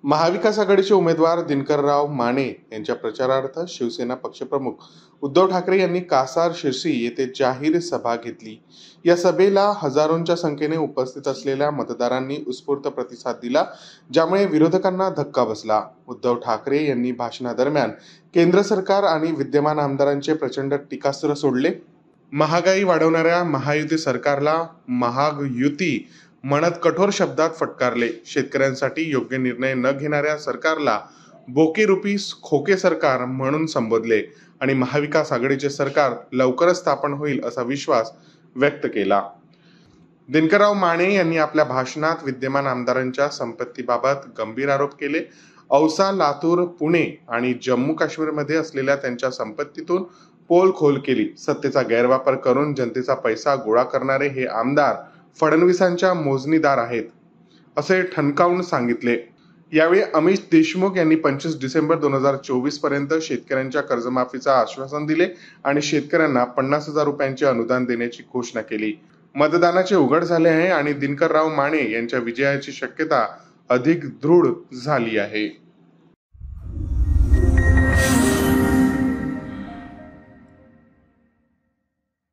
महाविकास आघाडीचे उमेदवार दिनकरराव माने यांच्या प्रचारार्थ शिवसेना पक्षप्रमुख उद्धव ठाकरे यांनी कासार शिरसी येथे जाहीर सभा घेतली। या सभेला हजारोंच्या संख्येने उपस्थित असलेल्या मतदारांनी उत्स्फूर्त प्रतिसाद दिला, ज्यामुळे विरोधकांना धक्का बसला। उद्धव ठाकरे यांनी भाषणादरम्यान केंद्र सरकार आणि विद्यमान आमदारांचे प्रचंड टीकास्त्र सोडले। महागाई वाढवणाऱ्या महायुती सरकारला महाग युती म्हणत कठोर शब्दात फटकारले। शेतकऱ्यांसाठी योग्य निर्णय न घेणाऱ्या सरकारला बोकेरूपी खोके सरकार म्हणून संबोधले आणि महाविकास आघाडीचे सरकार लवकरच स्थापन होईल असा विश्वास व्यक्त केला। दिनकरराव माने यांनी आपल्या भाषणात विद्यमान आमदारांच्या संपत्तीबाबत गंभीर आरोप केले। औसा, लातूर, पुणे आणि जम्मू काश्मीरमध्ये असलेल्या त्यांच्या संपत्तीतून पोलखोल केली। सत्तेचा गैरवापर करून जनतेचा पैसा गोळा करणारे हे आमदार फडणवीसांच्या मोजणीदार आहेत, असे ठणकावून सांगितले। यावेळी अमित देशमुख यांनी 25 डिसेंबर 2024 पर्यंत शेतकऱ्यांच्या कर्जमाफीचा आश्वासन दिले आणि शेतकऱ्यांना 50,000 रुपयांचे अनुदान देण्याची घोषणा केली। मतदानाचे उघड झाले आहे आणि दिनकरराव माने यांच्या विजयाची शक्यता अधिक दृढ झाली आहे।